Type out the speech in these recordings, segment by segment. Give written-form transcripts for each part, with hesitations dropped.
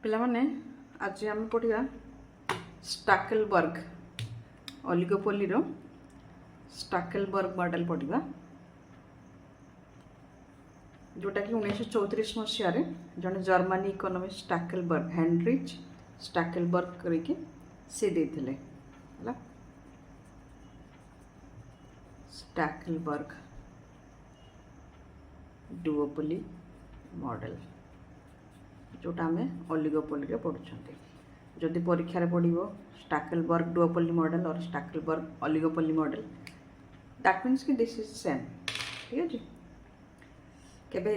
पिलामाने आज आम पढ़ा स्टाकेलबर्ग ओलिगोपोली रो स्टाकेलबर्ग मॉडल पढ़ा जोटा कि 1934 मसीह जड़े जर्मनी इकोनॉमिस्ट स्टाकेलबर्ग हेनरिच स्टाकेलबर्ग करके सी देते स्टाकेलबर्ग डुओपोली मॉडल जोटा आम ओलिगोपोली पढ़ुं जदि परीक्षा पढ़ो स्टाकेलबर्ग डुओपोली मॉडल और स्टाकेलबर्ग ओलिगोपोली मॉडल दैट मीन्स कि दिस इज सेम ठीक है जी। केबे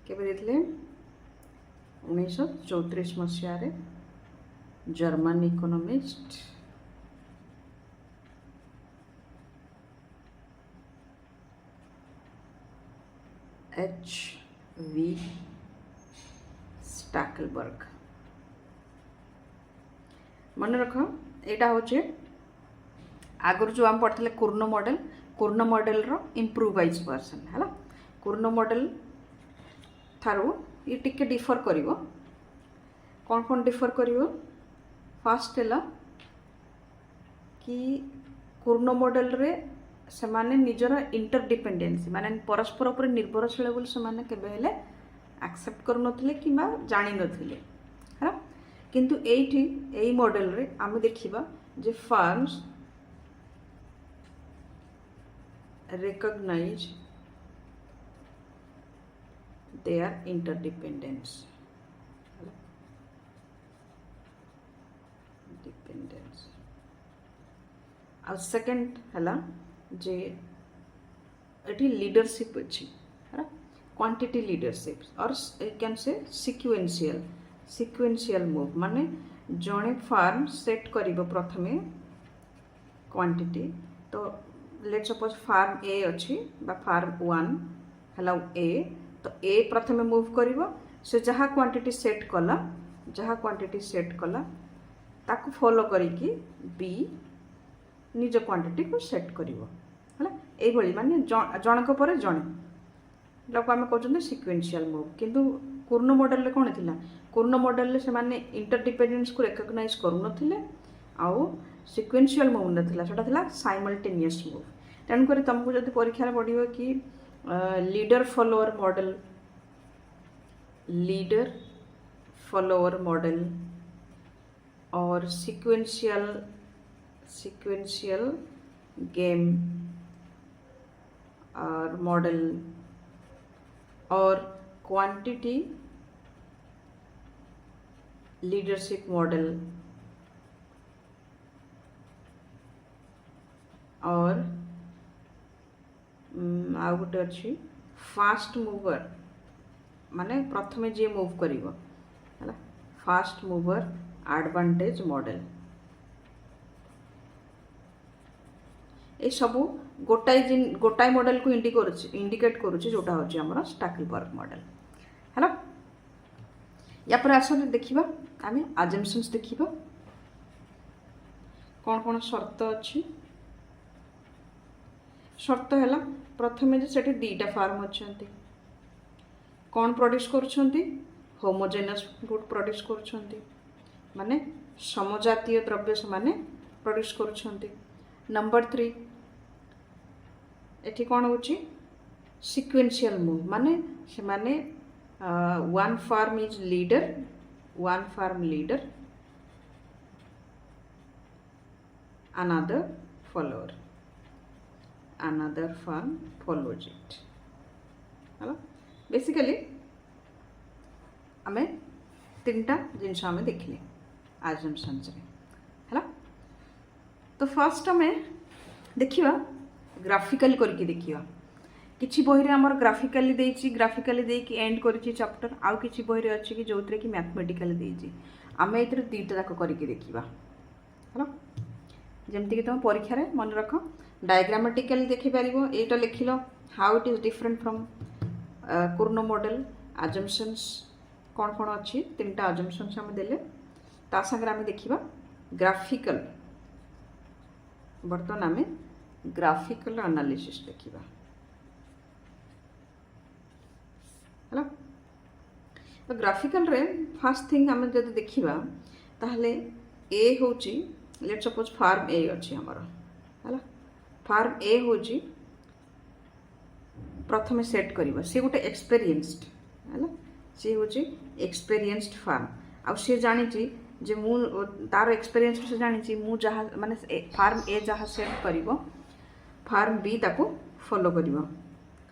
केबे 1934 मसीह जर्मन इकोनॉमिस्ट H.V. स्टाकेलबर्ग मन रख यहाँ हूँ आगुरी जो आम पढ़ते कुर्नो मॉडल रो इम्प्रूवाइज वर्जन है कुर्नो मॉडल थारू ये टिके डिफर करिवो कौन कौन डिफर करिवो फास्ट है कि कुर्नो मॉडल रे से माने निजर इंटरडिपेंडेंसी माने परस्पर उपर निर्भरशील बोली से केबे हेले एक्सेप्ट करू नथिले किबा जानि नथिले है किंतु एई मॉडल रे आमे देखिबा जे फार्म्स recognize their interdependence और सेकंड है जे एटी लीडरशिप अच्छी है क्वांटिटी लीडरशिप और कैन से सिक्वेंशियल मूव माने जड़े फार्म सेट करिबो प्रथमे क्वांटिटी तो लेट सपोज फार्म ए अच्छी बा फार्म 1 है ए तो ए प्रथमे मूव करिबो से जहाँ क्वांटिटी सेट कला ताकू फॉलो करिकी बी निज क्वांटिटी को सेट करिवो है ये माने जनक पर जड़े लोक आम कहते सिक्वेंशियल मूव किंतु कुर्नो मॉडल रे कौन थिला कुर्नो मॉडल रे से माने इंटरडिपेंडेंस को रिकॉग्नाइज करू नथिले आउ सिक्वेंशियल मूव नथिला सेटा थिला साइमल्टेनियस मूव तेणुक तुमको जब परीक्षा पढ़ो कि लीडर फॉलोअर मॉडल और सिक्वेंशियल गेम और मॉडल और क्वांटिटी लीडरशिप मॉडल और आउ गोटे अच्छी फास्ट मूवर माने प्रथमे जी मूव करिवो है फास्ट मूवर एडवांटेज मॉडल ये सबू गोटाए मॉडल को इंडिकेट करुच्चे जोटा हूँ आम स्टाकेलबर्ग मॉडल है या पर आस देखा आम अजम्पशंस देखा कौन कौन शर्त अच्छी शर्त है प्रथमे जे सेठी दीटा फार्म अच्छा कौन प्रोड्यूस करुछंती होमोजेनस फूड प्रोड्यूस करुछंती माने समजातीय द्रव्य से माने प्रोड्यूस करुछंती। नंबर 3 एठी कौन होची सिक्वेंशियल मूव माने से माने one firm is leader another farm follows it है बेसिकली आमे तीनटा जिनस आमे देखले अजम्पशंस है तो फर्स्ट आमे देखिवा ग्राफिकली करके देखिवा किछि बही रे हमर ग्राफिकली देकी एंड करिछि चैप्टर आउ किछि बही रे अछि कि जोतरे कि मैथमेटिकली देछि आमे एतिर दीटा जाक करके देखिवा है जेमति कि तुम परीक्षा रे मन रख डायग्रामेटिकली देखि पारिबो एटा लिखिलो how it is different from Cournot model assumptions कौन कौन अच्छी तीनटा अजम्पशंस आम देले ता संगे आम देखिबा ग्राफिकल बर्तमान आम ग्राफिकल एनालिसिस देखिबा है तो ग्राफिकल रे फास्ट थिंग आम जब देखा ताहले ए हूँ लेट सपोज फार्म ए अच्छी आमर है फार्म ए हूँ प्रथम सेट कर सी गोटे एक्सपीरियंस्ड है सी हूँ एक्सपीरियंस्ड फार्म आउ सी जानी जे मु तार एक्सपीरियंस से जानी मु जहाँ माने फार्म ए जहाँ सेट कर फार्म बी ताको फॉलो कर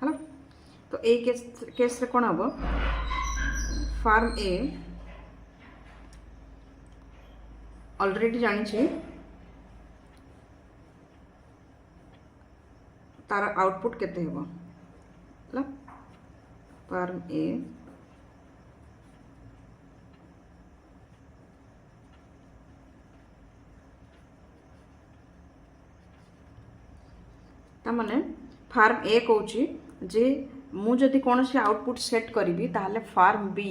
है तो ये केस रे कौन हम फार्म ए ऑलरेडी जानी तार आउटपुट केते हेबो फार्म ए तामाने फार्म ए कहूँ जे मु जदि कौन से आउटपुट सेट करी ताहले फार्म बी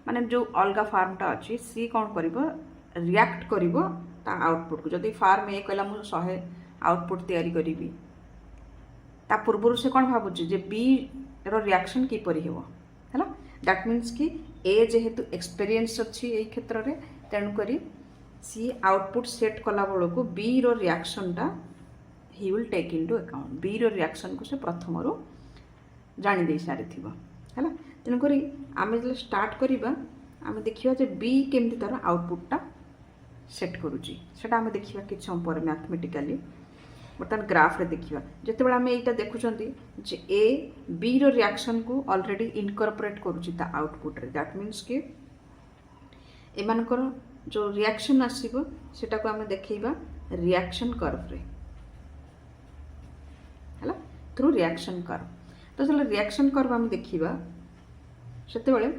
माने जो अलगा फार्मटा अच्छी सी कौन कर रिएक्ट कर आउटपुट को जदि फार्म ए कहला मु 100 आउटपुट तैयारी करी ता पूर्व से कौन भावुची जे बी रो रिएक्शन किपरि हेबो हैला दैट मीन्स कि ए जेहेतु एक्सपीरियंस अच्छी ए क्षेत्र रे तेणु करी सी आउटपुट सेट कला बेल को बी रो रिएक्शनटा he will take into account B रो रिएक्शन को से प्रथम रो जानी दे सारी थिबो हैला तेणु करी आमे जले स्टार्ट करिबा आमे देखिबा जे बी केमति तार आउटपुटटा सेट करूची सेटा आमे देखिबा कि हम पर मैथमेटिकली बर्तमान ग्राफ रे देखिबा जते आमे एटा देखुचंती जे ए बी रो रिएक्शन को ऑलरेडी इनकॉर्पोरेट करूची ता आउटपुट रे दैट मीन्स कि एमानकर जो रिएक्शन आसीबो सेटा को आमे देखैबा रिएक्शन कर्व रे हैला थ्रू रिएक्शन कर्व तो चलो रिएक्शन कर्व आमे देखिबा सेते बेले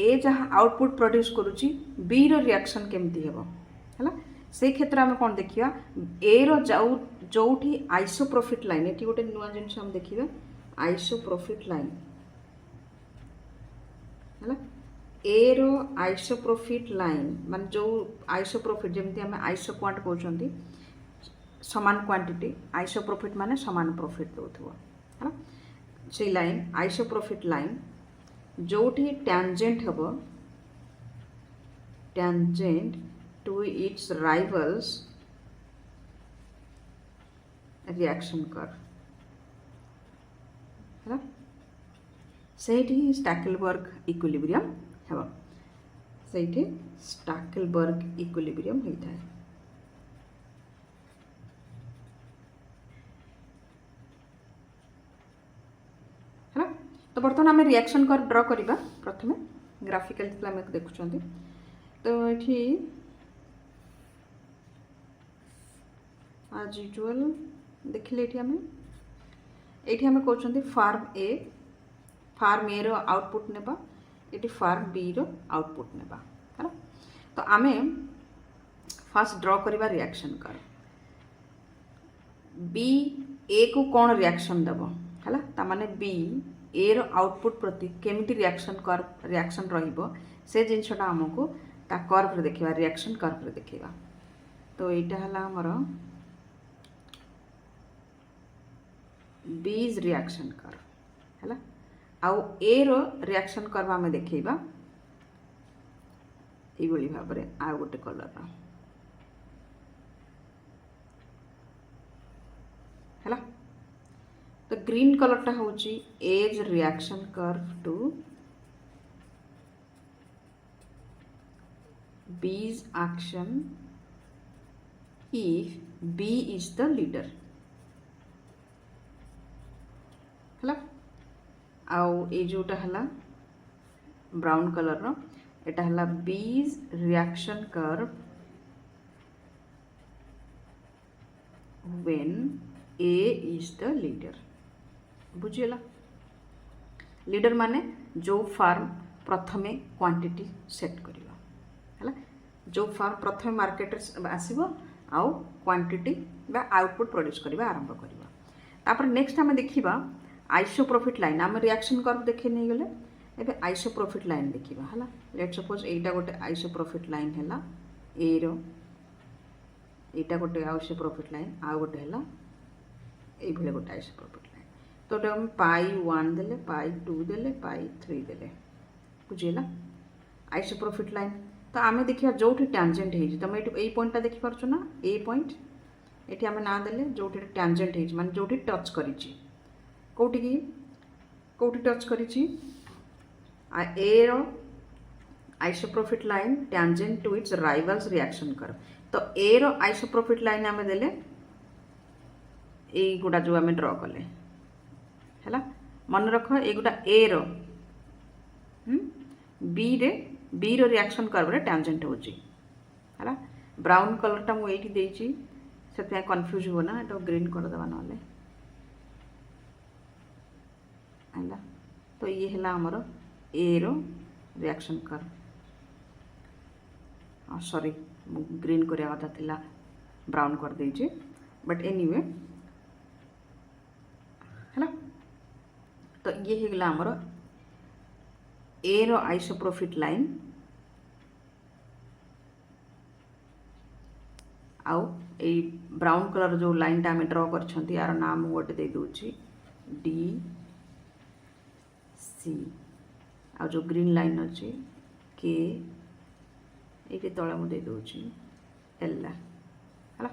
ए जहाँ आउटपुट प्रोड्यूस करुची बी रो रिएक्शन केमती हेबो हैला से क्षेत्र में कौन देखिया ए रो जोठी आइसोप्रोफिट लाइन एटी गोटे नुआ जिनस हम देखिबा आइसोप्रोफिट लाइन हैला ए रो आइसोप्रोफिट लाइन मान जो आइसोप्रोफिट जेमती हम आइसो क्वांट कहउचंती समान क्वांटिटी आइसोप्रोफिट माने समान प्रॉफिट दोथबो हैला से लाइन आइसोप्रोफिट लाइन जोठी टैंजेंट हबो tangent to its rivals reaction curve है सेठी स्टैकेलबर्ग इक्विलिब्रियम हेबो सेठी स्टैकेलबर्ग इक्विलिब्रियम होता है तो बर्तमान आम रिएक्शन कर्व ड्र करवा प्रथम ग्राफिकल देखुं तो ये आज यूजुअल देखिले ये आम कहते फार्म ए रो आउटपुट नेबा ये फार्म बी रो आउटपुट नेबा है तो आम फास्ट ड्र करवा रिएक्शन कर्व बी ए को कौन रिएक्शन देव है तामाने बी ए रो आउटपुट प्रति केमिटी रिएक्शन कर्व रिएक्शन रहिबो से जिनसटा आमको ता कर्व रे देखिबा रिएक्शन कर्व रे देखिबा तो एटा हला हमर बीज रिएक्शन कर्व हला आउ ए रो रिएक्शन कर्व आमे देखिबा ए बोली भाबरे आ गोटे कलर रो हला तो ग्रीन कलर टा होची as reaction curve to B's action if B is the leader हला आउ ए जोटा हला ब्राउन कलर रो एटा हला B's reaction curve when A is the leader बुझिला लीडर माने जो फार्म प्रथमे क्वांटिटी सेट करिवा हला जो फार्म प्रथमे मार्केट आसीबो आउ क्वांटिटी बा आउटपुट प्रोड्यूस करबा आरंभ करबा तापर नेक्स्ट हम देखिबा आइसोप्रोफिट लाइन हम रिएक्शन कर्व देखे नहीं गले एबे आइसोप्रोफिट लाइन देखिबा हला लेट सपोज एटा गोटे आइसोप्रोफिट लाइन हला ए रो एटा गोटे आइसोप्रोफिट लाइन आ गोटे हला ए भले गोटे आइसोप्रोफिट लाइन तो हम पाई 1 देले पाई 2 देले पाई 3 देले बुझीगला आइसोप्रोफिट लाइन तो आम देखा जो टैंजेंट है तुम ये पॉइंटा देखिपार ना ए पॉइंट ये आम ना देले जो टैंजेंट है माने जो टच करी कौटी टच करी ए रो isoprofit line tangent to its rivals reaction कर तो ए रो आइसोप्रोफिट लाइन आम देले ये गुड़ा जो आम ड्र कले है मन रख ये गुड़ा ए रो बी रो रिएक्शन कर्व टैंजेंट होची है ब्राउन कलरटा मुझे देची से कन्फ्यूज हो ना ये ग्रीन करदे ना है तो ये है आमर ए रो रिएक्शन कर्व सॉरी ग्रीन करवा कथा थिला ब्राउन कर देची बट एनीवे है तो ये हो गला आमर ए रो आइसोप्रोफिट लाइन आउ ए ब्राउन कलर जो लाइन टा आम ड्र कर यार नाम गोटे दे दूची डी सी आ जो ग्रीन लाइन अच्छी के ये तले मुझे दूची एल है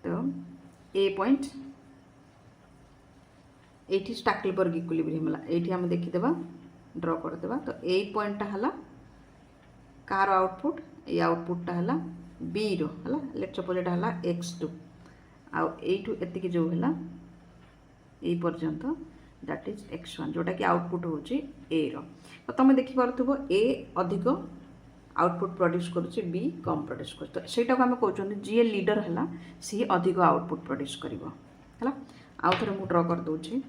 तो ए पॉइंट ये स्टाकलबर्ग इक्विलिब्रियम है ये आम देखीदे ड्र करदे तो ए पॉइंटा है कार आउटपुट ये आउटपुटा है बी रो है लेट सपोज एटा है x2 आउ एटू एतिकी जो है ये पर्यंत दैट इज x1 जोटा कि आउटपुट होची ए रो तो तुम देखि पारथबो ए अधिक आउटपुट प्रोड्यूस करुचे बी कम प्रोड्यूस कर तो सेटा को आम कहते जी लीडर है सी अधिक आउटपुट प्रोड्यूस करिवो है आउ थे मु ड्र कर दूची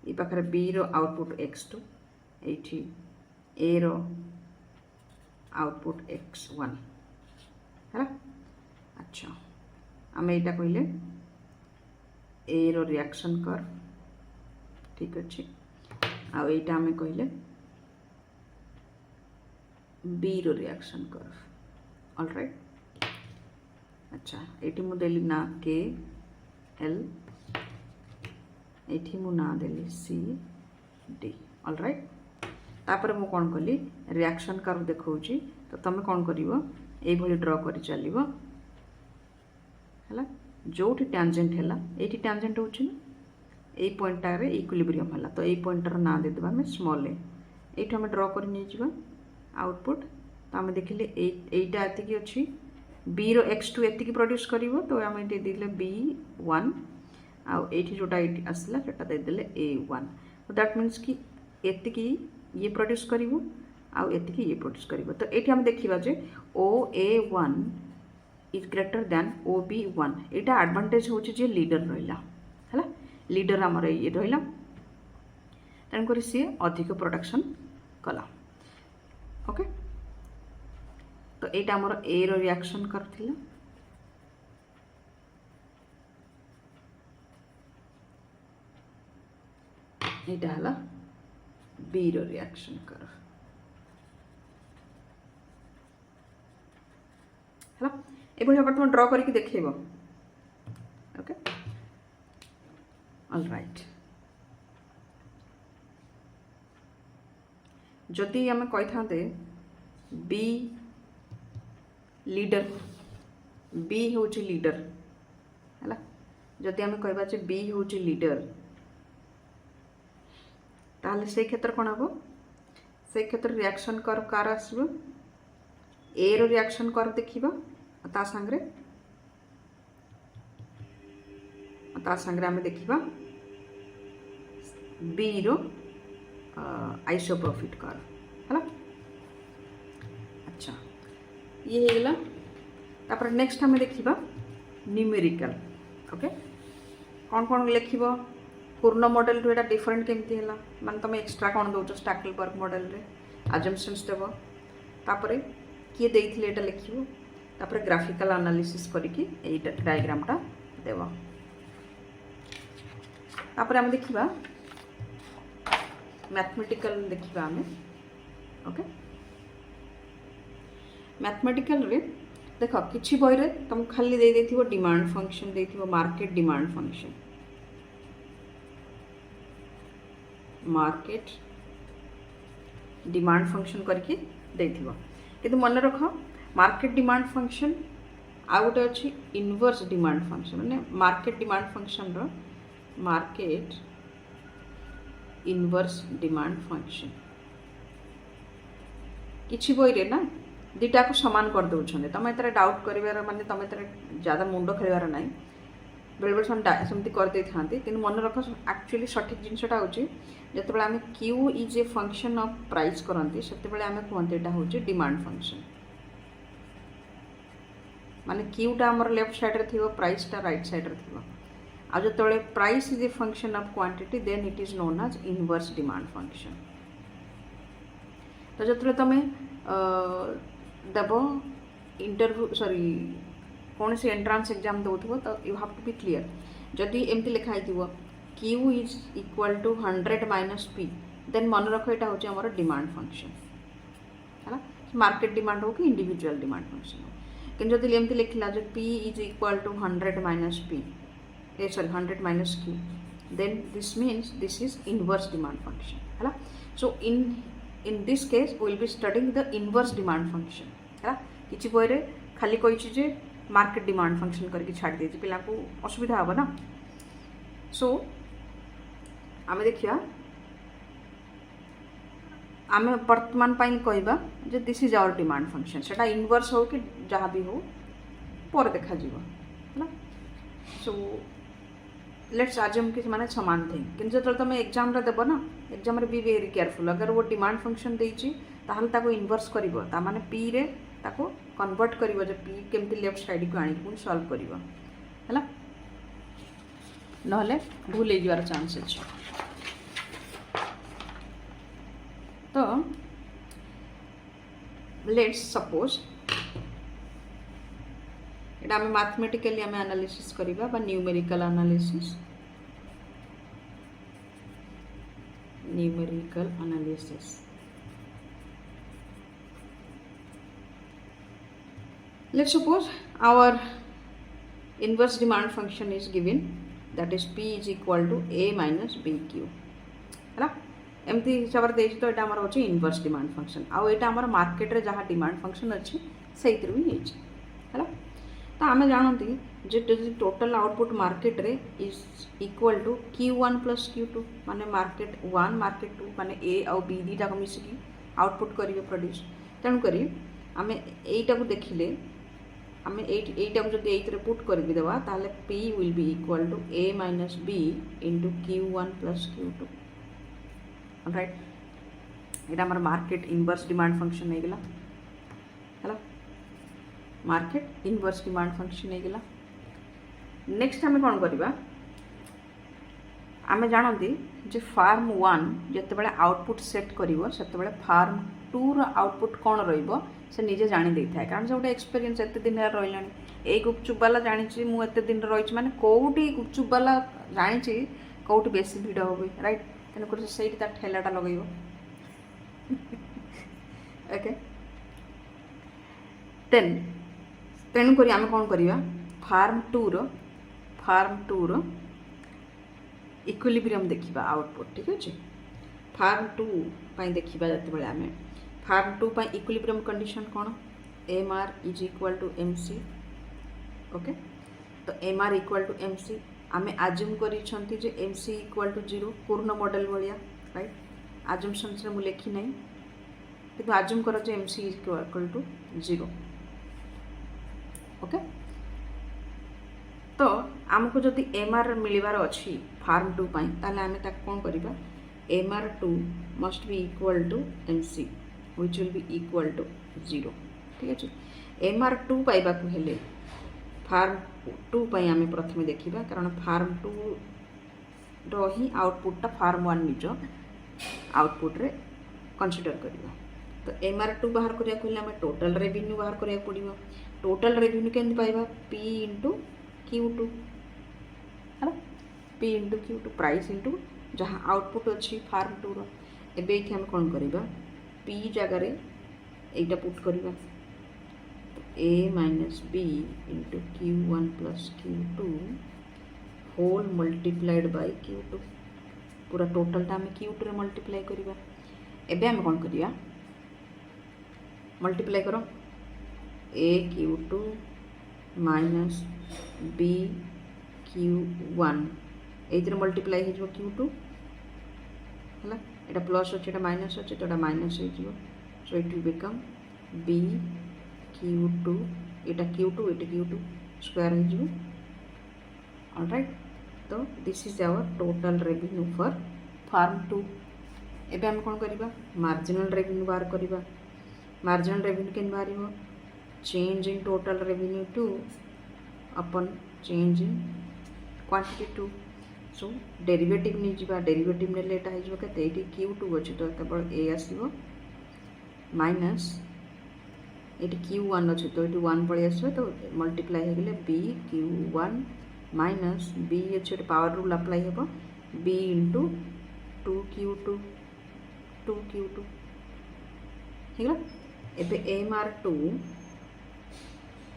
ये पाखे बी रो आउटपुट x2 ये ए रो आउटपुट x1 है अच्छा आम यहाँ कहले ए रो रिएक्शन कर ठीक अच्छे आईटा आम कहले बी रो रिएक्शन कर ऑलराइट अच्छा ये मुझे देली ना के एल ये मु ना देली सी डी ऑलराइट तापर मु कौन कली रिएक्शन कर्व देखौची तो तुम कौन करिवो ए भली ड्र करी चलिवो है जो टैंजेंट है ये टैंजेंट होची ना ये पॉइंटार इक्विलिब्रियम है तो ये पॉइंटर ना दे देबा में स्मॉल ए ये आम ड्र कर नहीं जीवा आउटपुट तो आम देखिले एटा एतिकी अच्छी बी रो x2 एतिकी प्रोड्यूस करिवो तो आम दे दिले b1 आउ एठी जोटा एटी आसला सेटा दे दिले a1 तो दैट मीन्स कि एतिकी ये प्रोड्यूस करिवो आउ एतिकी ये प्रोड्यूस करिवो तो एठी हम देखिबा जे OA1 is greater than OB1 Etah advantage होची जे लीडर रहिला हैला लीडर आमर ये रहिला तेणुक सी अधिक प्रोडक्शन कला ओके तो ये आमर ए रो रिएक्शन करथिला एटा हला बी रो रिएक्शन कर हला ए भाई अपन तुम ड्रॉ करके देखिबो ओके ऑलराइट जदि आम कही था बी लीडर बी हूँ लीडर है जदि आम कह बी हूँ लीडर ताले से क्षेत्र कौन हम से क्षेत्र रिएक्शन कर्व कार आसो ए रो रिएक्शन कर्व देखा ता सांगरे आम देखा बी रो आइसोप्रोफिट कर्व है अच्छा ये होगा तापर नेक्स्ट आम देखा न्यूमेरिकल ओके कौन कौन लिख पूर्ण मॉडल रू एटा डिफरेंट केमती है माने तुम एक्स्ट्रा कौन दौ स्टाकलबर्ग मॉडल रे अजम्पशंस देव तापर किए देइथिले एटा लिखिबो तापर ग्राफिकल एनालिसिस करके एटा डायग्रामटा देव तापर हम देखिबा मैथमेटिकल देखिबा हमें ओके मैथमेटिकल रे देख किसी बही तुम खाली दे देथिबो डिमांड फंक्शन देथिबो market demand function market demand function करके देथिबो किंतु मन रख मार्केट डिमांड फंक्शन आ गोटे अच्छी इनवर्स डिमांड फंक्शन माने मार्केट डिमांड फंक्शन रो मार्केट इनवर्स डिमांड फंक्शन किसी बही ना दुटा को सामान कर दौरान तुम ये डाउट कर माने तुम ज़्यादा मुंड खेलार ना बेले बेले सेमती करदे था कि मन रख एक्चुअली सठिक जिनसा हूँ जो आम Q is a function of price करती से आम कहते यहाँ हूँ डिमांड फंक्शन माने क्यूटा आमर लेफ्ट साइड थी प्राइसटा राइट साइड थी आ जो price is a function of quantity then it is known as inverse demand function तो जो तुम देव इंटरव्यू सॉरी कौन से एंट्रांस एग्जाम दौथो तो you have to be clear जदि एमती लिखाई Q is equal to 100 minus P then मन रख यहाँ हूँ आम डिमांड फंक्शन है मार्केट डिमांड हो कि इंडिविजुअल डिमांड फंक्शन हो कि जब एमती लिखला जो P is equal to 100 minus P sorry 100 minus Q then this means this is inverse demand function है so in this case we will be studying the inverse demand function है किसी बही खाली कही मार्केट डिमांड फंक्शन करके छाड़ दे पिला को असुविधा हम ना सो आम देखिया आम वर्तमान कहवा जे this is our demand function सेटा इनवर्स हो कि जहाँ भी हो पर देखा है सो लेट्स आजम कि माने समान थे कि जो तुम एग्जाम देव ना एग्जाम बी वेरी केयरफुल अगर वो डिमांड फंक्शन देती इनवर्स कर माने पी रे ताको कन्वर्ट कर पी केमती लेफ्ट साइड को आनी पुणी सॉल्व कर नहले भूल हो जावार चांस अच्छे तो लेट्स सपोज ये आम मैथमेटिकली आम एनालिसिस करिबा बा numerical analysis let's suppose our inverse demand function is given that is p is equal to a minus bq है एमती हिसाब से तो यहाँ आमर हो इनवर्स डिमांड फंक्शन आउ यहाँ आमर मार्केट रे जहाँ डिमांड फंक्शन अच्छी से भी है तो आम जानती जे टोटल आउटपुट मार्केट रे is equal to Q1 plus Q2 माने मार्केट 1 मार्केट 2 माने ए आउ बी दीटा को मिसिकी आउटपुट करेंगे प्रोड्यूस तेणुक आम यहीटा को देखिले आम यहीटा को जब ये पुट करदेवा ताहले P will be equal to A minus B into Q1 plus Q2 right ये आम मार्केट इनवर्स डिमांड फंक्शन हो गला है मार्केट इनवर्स डिमांड फंक्शन हो गला नेक्स्ट आम कौन करवा आम जानती जे फार्म 1 जिते आउटपुट सेट कर फार्म 2 रो आउटपुट कौन रे निजे जानी दे था कारण से गोटे एक्सपीरियंस एत दिन रही यही गुपचुप वाला जानी मुझे दिन रही मैंने कौटी गुपचुप वाला जानी कौटी बेसी भिड़ हो राइट तेणुक से ठेलाटा लगे ओके देन तेणुक आम कौन करवा फार्म 2 रो इक्विलिब्रियम देखा आउटपुट ठीक अच्छे फार्म 2 पाई देखा जो आम फार्म 2 पाई इक्विलिब्रियम कंडीशन कौन MR is equal to MC okay तो MR इक्वल टू MC आम आज्यूम कर MC इक्वल टू 0 पूर्ण मॉडल भाया राइट आज्यूमशंस मुझे लिखी ना कि आज्यूम कर MC इक्वल टू 0 ओके तो आमको जदि MR मिलबार अच्छी फार्म 2 पाई ताले आमे ताक कौन करबा MR2 must be equal to MC which will be equal to 0 ठीक अच्छे MR2 पाइबा को हेले फार्म 2 पाई आमे प्रथमे देखिबा कारण फार्म 2 रो ही आउटपुटटा फार्म 1 निज आउटपुट रे कंसीडर करबा तो MR2 बाहर करिया कहले आमे टोटल रेवेन्यू बाहर करिया पड़िबो टोटल रेवेन्यू केंति पाइबा P इंटू Q2 है P into Q2 price into जहाँ आउटपुट अच्छी फार्म 2 रो एबे इथे हम कौन करबा P जगह रे एटा पुट करबा a minus B into Q1 plus Q2 whole multiplied by Q2 पूरा टोटालटा आम Q2 रे मल्टीप्लाई करवा एबे आम कौन करिया मल्टीप्लाई करो a Q2 minus b Q1 एइतिर मल्टीप्लाई हो Q2 है एटा प्लस अच्छे एटा माइनस अच्छे तो एटा माइनस हो so it will become b Q2 Etah Q2 Etah Q2 square हो ऑलराइट। तो this is our total revenue for firm 2 एबे हम कौन करिबा मार्जिनल रेवेन्यू बाहर करिबा मार्जिनल रेवेन्यू केन बाहर change in total revenue 2 upon change in quantity 2 so derivative नहीं जीवा डेरिवेटिव ने लेटा है जीवा केते एटी Q2 अछि तो केवल a आसीबो माइनस एटी Q1 अछि तो एटी 1 पळे आसो तो मल्टीप्लाई हो गेले b Q1 माइनस b अच्छे पावर रूल अप्लाई हे b इंटू 2Q2 ठीक है एबे MR2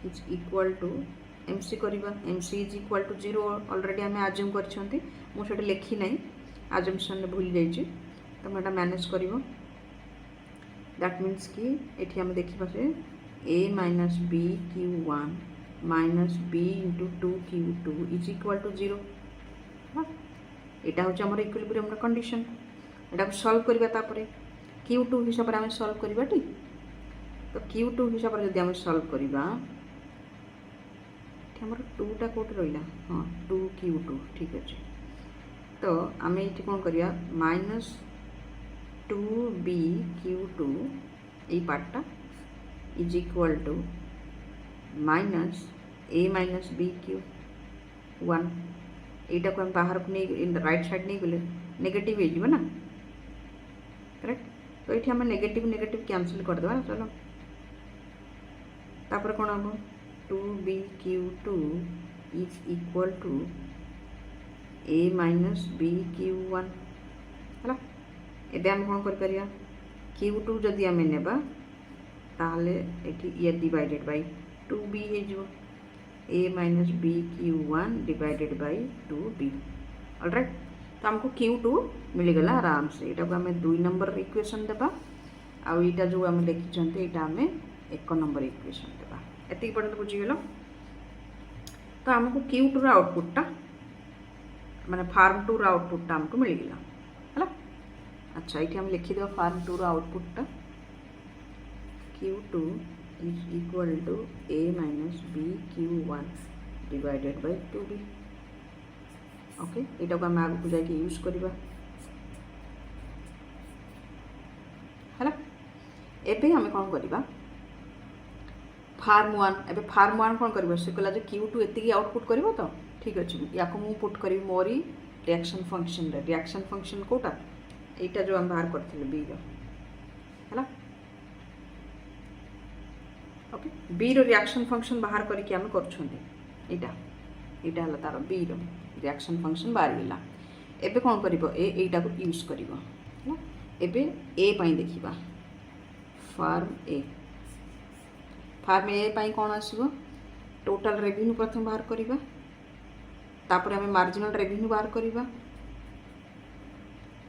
is equal to MC करिबा MC is equal to 0 already हमें आज्यूम करछंती मु सेटा लेखी नै आज्यूमशन भूल जाइछि तो मैं मैनेज करिवो दैट मीन्स कि एठी हम देखिबा से a minus b Q1 minus b into 2Q2 is equal to 0 हाँ यहाँ हूँ आम इक्विलिब्रियम कंडीशन यहाँ को सॉल्व करबा तापरे Q2 हिसाब से आम सॉल्व करबा ठीक तो Q2 हिसाब से जब आम सॉल्व करबा हमर 2टा कोट रहिला हाँ 2Q2 ठीक अच्छे तो आम ये कौन करिया माइनस 2b Q2 ये पार्टा is equal to minus a minus b Q1 यहाँ को हम बाहर को नहीं राइट साइड नहीं गले नेगेटिव हो ना करेक्ट तो ये आम नेगेटिव नेगेटिव कैंसिल करदे ना चलो तापर कौन हम 2b Q2 is equal to a minus b Q1 है एबे हम कौन कर Q2 जदि आम नेबा ताहले ये डिवाइडेड बाय 2b हो a minus b Q1 divided by 2b alright तो हमको Q2 मिलगला आराम से यहाँ को आम 2 नंबर इक्वेशन देबा आउ यहाँ जो आम लिखिं यहाँ आम 1 नंबर इक्वेशन देबा एति पर्यंत बुझीगल तो आमको Q2 आउटपुटा माने फार्म 2 आउटपुटा हमको मिलगला है अच्छा ये हम लिखिदेव farm 2 आउटपुटा Q2 is equal to a minus b Q1 divided by 2b okay यहाँ को आम आगे जाके यूज करवा है एबे आम कौन करवा फार्म 1 एबे फार्म 1 कौन करवा से कहला जे Q2 एतिकी आउटपुट करबो तो ठीक अछि या को मु पुट करी मोरी रिएक्शन फंक्शन कोटा एटा जो हम बाहर करथिले बी रो हैला ओके बी रो रिएक्शन फंक्शन बाहर करके आम करछुंदी एटा हला तार बी रो रिएक्शन फंक्शन बाहर गेला एबे कोन करिवो एटा को यूज करिवो हैला एबे ए पई देखिबा फार्म ए पई कोन आसीबो टोटल रेवेन्यू प्रथम बाहर करिबा तापर हमें मार्जिनल रेवेन्यू बाहर करिबा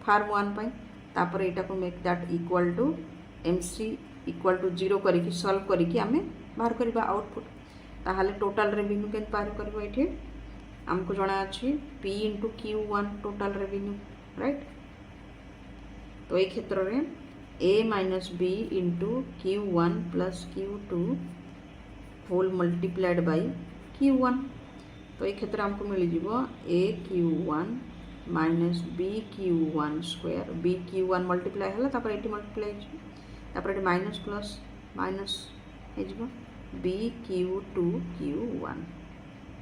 फार्म 1 पई तापर एटा को make that equal to MC equal to 0 करके सॉल्व करके आम बाहर करवा आउटपुट ताहले टोटल रेवेन्यू के बाहर करवा ये आमको जना अच्छी P into Q1 total revenue right तो ये क्षेत्र में a minus b into Q1 plus Q2 whole multiplied by Q1 तो ये क्षेत्र हमको मिल जाव a Q1 minus b Q1 square b Q1 multiply है तापर ये मल्टीप्लाई तापर ये माइनस प्लस माइनस हो b Q2 Q1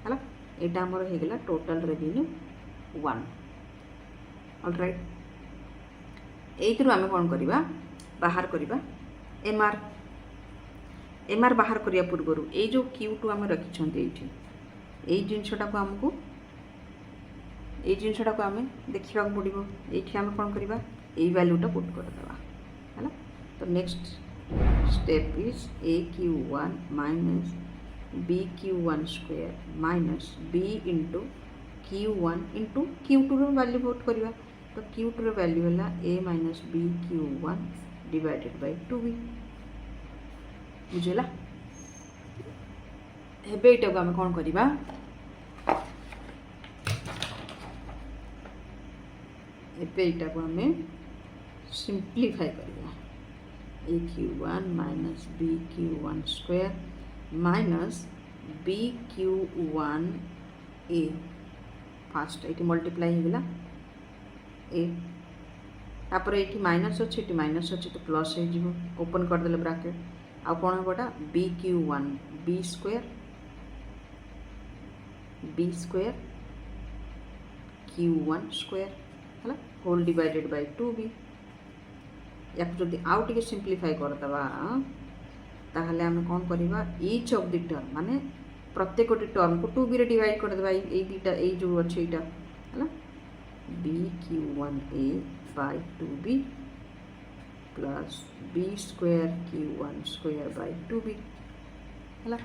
है यहाँ आमर होगा टोटल रेवेन्यू 1 ऑलराइट यू आम कौन करवा बाहर करवा एमआर बाहर करने पूर्वर ये जो Q2 आम रखिंट ये जिनटा को आमको ये जिनटा को आम देखा पड़ो ये आम कौन करवा ये वैल्यूटा पुट करदे है तो next step is AQ1 minus BQ1 square minus B into Q1 into Q2 row value put करवा तो Q2 रो वैल्यू है A minus BQ1 divided by 2B बुझेला हेबे एटा को हम कोन करबा एबे एटा को हमें सिंप्लीफाई करबा AQ1 minus BQ1 square minus BQ1 A fast ये मल्टीप्लाई हो गला ए तापर ये माइनस अच्छे ये माइनस अच्छे तो प्लस हो ओपन करदे ब्राकेट आ कौन Hamta BQ1 B square Q1 square है होल डिवाइडेड बाय 2B या जदि आउ टिके सिंप्लीफाई करदबा ताहले हम कौन करबा ईच ऑफ द टर्म माने प्रत्येक टर्म को 2B रे डिवाइड करदबा ए बीटा ए जो अच्छे एटा है BQ1A by 2B plus B square Q1 square by 2B है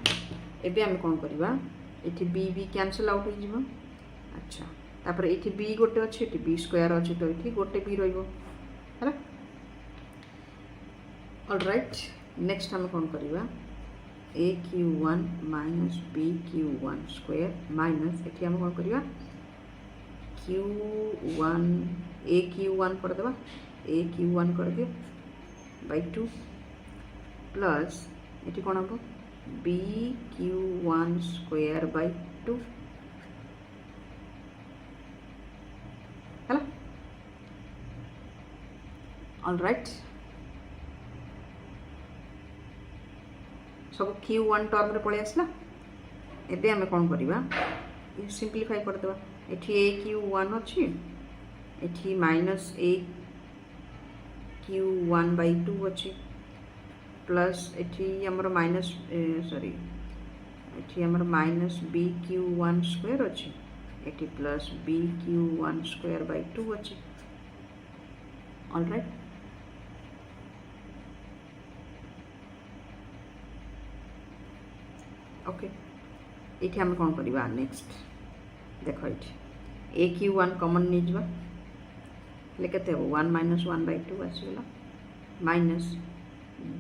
एबे हम कौन करबा एठी B B कैंसल आउट हो जिवो अच्छा तापर एठी B गोटे अच्छे एठी B स्क्वायर अच्छे तो एठी गोटे B रहइबो है ऑलराइट नेक्स्ट हम कौन करबा AQ1 minus BQ1 square minus एठी हम कौन करबा Q1 AQ1 कर देबा AQ1 कर दियो by 2 प्लस एठी कोन हबो BQ1 square by 2 हला ऑलराइट सब Q1 टर्म रे पळे आसला एबे हमें कोन करबा सिंप्लीफाई कर देबा एठी AQ1 अछि एठी माइनस AQ1 by 2 अछि प्लस एठी हमर माइनस सॉरी एठी हमर माइनस BQ1 स्क्वायर अछि एठी प्लस BQ1 स्क्वायर by 2 अछि ऑलराइट ओके एठी हम कोन करबा नेक्स्ट देखो ये AQ1 कॉमन नहीं जावा लेके 1 minus 1 by 2 आसगला माइनस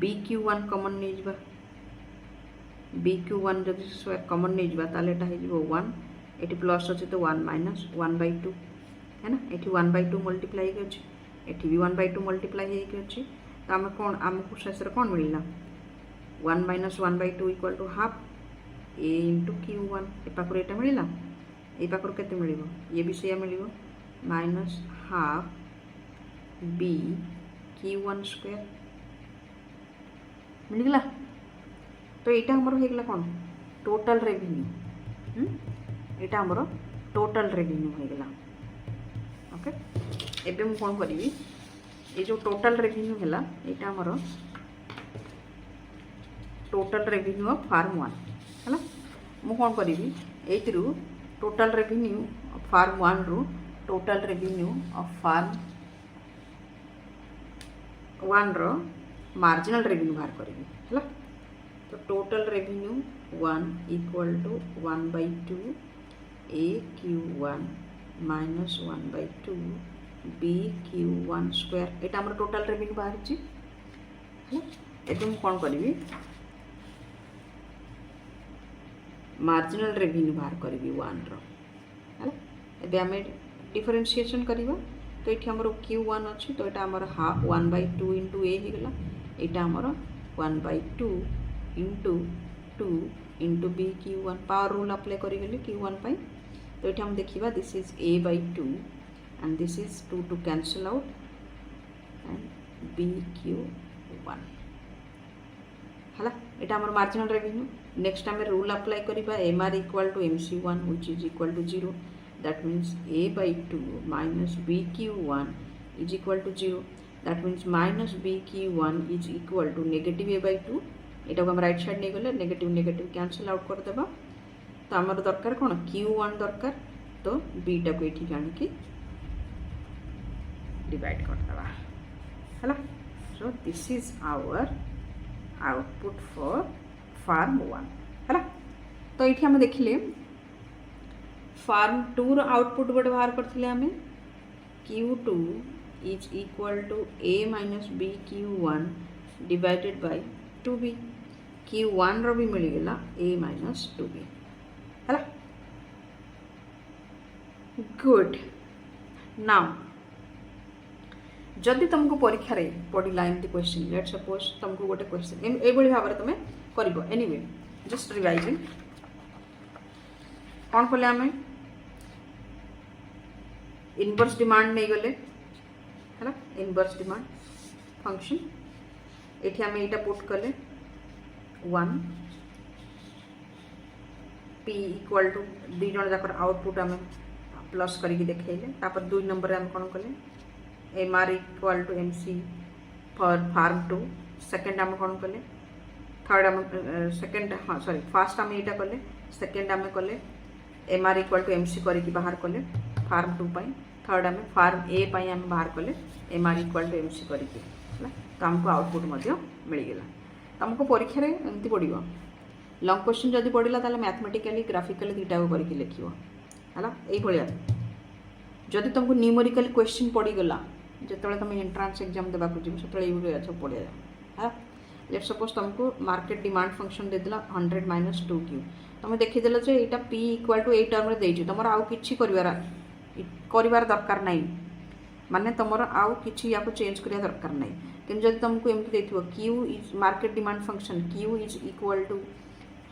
BQ1 कॉमन नहीं जावा BQ1 जब कॉमन नहीं जावा ताले एटा हे जिवो 1 एटी प्लस अछि तो 1 minus 1 by 2 है ना एटी 1 by 2 मल्टीप्लाई के अछि एटी भी 1 by 2 मल्टीप्लाई हे के अछि तो हम कोन हमको शेषर कोन मिलला 1 minus 1 by 2 equal to half A into Q1 ए पाकर एटा मिलला ए पाकर केते मिलिबो ये भी सेया मिलिबो minus half B Q1 square मिल गला तो एटा हमर हो गला कोन टोटल रेवेन्यू एटा हमर टोटल रेवेन्यू हो गला ओके एबे हम कोन करिवि ए जो टोटल रेवेन्यू हला एटा हमर टोटल रेवेन्यू ऑफ फार्म 1 हला मु कोन करिवि एतिरु टोटल रेवेन्यू ऑफ फार्म 1 रो टोटल रेवेन्यू ऑफ फार्म 1 रो मार्जिनल रेवेन्यू बाहर करिवि हला तो total revenue 1 equal to 1 by 2 AQ1 minus 1 by 2 BQ1 square एटा हमर टोटल रेवेन्यू बाहर छि एतु हम कोन करिवि मार्जिनल रेवेन्यू बाहर करी 1 रो है एबे हमें डिफरेंशिएशन करिबा तो ये हमर Q1 अच्छी तो यहाँ आमर 1 by 2 into A हो गला यहाँ आमर 1 by 2 into 2 into BQ1 power rule apply करी Q1 पाई तो ये हम देखिबा this is A by 2 and this is 2 to cancel out and BQ1 हला यहाँ आमर मार्जिनल रेवेन्यू नेक्स्ट आम रूल अप्लाई करिबा MR equal to MC1 which is equal to 0 that means A by 2 minus BQ1 is equal to 0 that means minus BQ1 is equal to negative A by 2 एटा को हम right side नहीं गले negative negative cancel out कर देबा तो हमर दरकार कोन Q1 दरकार तो B टा को एठी जान के डिवाइड कर देबा हला so this is our output for firm 1 है। तो ये आम देखिले फार्म 2 आउटपुट गोटे बाहर करथिले आमे Q2 is equal to A minus B Q1 divided by 2B। Q1 रो भी मिल गला A माइनस 2B है। गुड। नाउ जदि तुमको परीक्षा रे पड़िला एमती क्वेश्चन, लेट सपोज तुमको गोटे क्वेश्चन ए भाव में तुम कर एनीवे जस्ट रिवाइजिंग कौन कले आम इनवर्स डिमांड नहीं गले है ना, इनवर्स डिमांड फंक्शन ये आम यहाँ पुट कले 1 P इक्वल टू दी जन जाकर आउटपुट आम प्लस करके देखले। तापर 2 नंबर आम कौन कले MR equal to MC for firm 2। Second आम कौन कले थर्ड आम सेकेंड हाँ सॉरी फास्ट आम यहाँ कले, सेकेंड आम कले MR इक्वल टू MC करके बाहर कले फार्म 2 पाई। थर्ड आम फार्म A पाई आम बाहर कले MR इक्वल टू MC करके तो आमको आउटपुट मिलगला। तुमको परीक्षा रे एमती पड़ो लंग क्वेश्चन जदि पड़ा ताले मैथमेटिकली ग्राफिकली दुईटा करके लिख है ये जदि तुमको न्यूमेरिकल क्वेश्चन पड़गला जो तुम एंट्रांस एग्जाम देवाक जीव से ये सब पड़ जाए। लेट सपोज तुमको मार्केट डिमांड फंक्शन देदेला 100 माइनस 2Q तुम देखीदेल जो यहाँ P इक्वल टू 8 टर्म देती तुम आउ कि कर दरकार ना माने तुम आउ कि या चेंज करिया दरकार ना कि जब तुमको एमती देखो Q is market demand function Q is equal to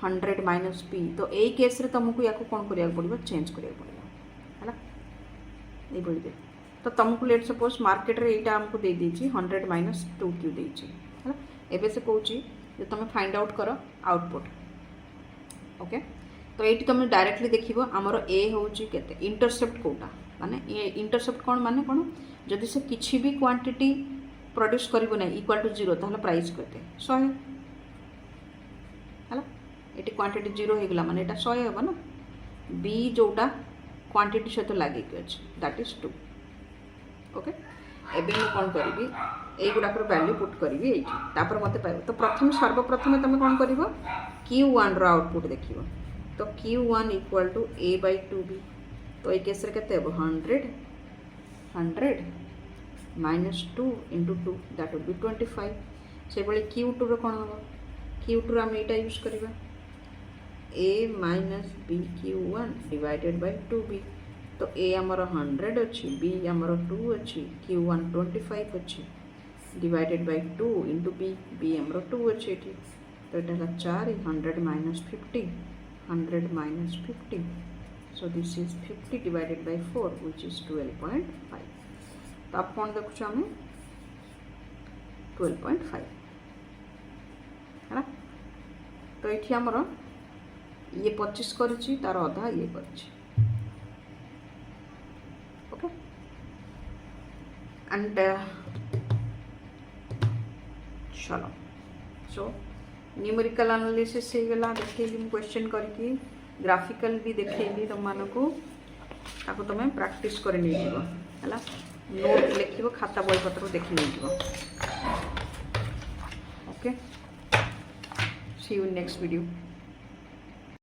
100 minus P तो यही केस रे तुमको या कौन करिया पड़ो चेंज करिया पड़ो है ये। तो तुमको लेट सपोज मार्केट रे एटा हमको दे दीची 100 माइनस 2Q देची है। एबे से कहूची जे तुम फाइंड आउट करो आउटपुट ओके। तो ये तुम डायरेक्टली देखिबो हमरो A होची केते इंटरसेप्ट कोटा माने ये इंटरसेप्ट कौन माने कौन जदि से किछि भी क्वांटिटी प्रोड्यूस करिवो नै इक्वल टू 0 ताहले प्राइस केते 100 है। ये क्वांटिटी 0 हो गला माने एटा 100 हेबो ना। B जोटा क्वांटिटी सहित लगे दैट इज 2 ओके। एबे मैं कौन करी युवाकर वैल्यू पुट करी मत पाइब। तो प्रथम सर्वप्रथम तुम कौन कर Q1 रो आउटपुट देख तो Q1 equal to A bye 2B तो ये केस के 100 minus 2 into 2 that will be 25। से भाई Q2 रो कौन हम Q2 आम यहाँ यूज करवा A minus B Q1 divided by 2B तो A आमर 100 अच्छी B आमर 2 अच्छी Q1 25 अच्छी डिवाइडेड बाय 2 इंटू B आमर 2 अच्छी तो यहाँ 4 100 minus 50 100 minus 50 so this is 50 divided by 4 which is 12.5। तो आप कौन देखुछ आम 12.5 है ना। तो ये आमर ये 25 करी तार अधा ये कर ओके एंड चलो सो न्यूमेरिकल एनालिसिस हो गला देखली क्वेश्चन करके ग्राफिकल भी देखली तुम मानू ताको तुम प्रैक्टिस कर है नोट लिख खाता बही पत्र देख okay see you next video.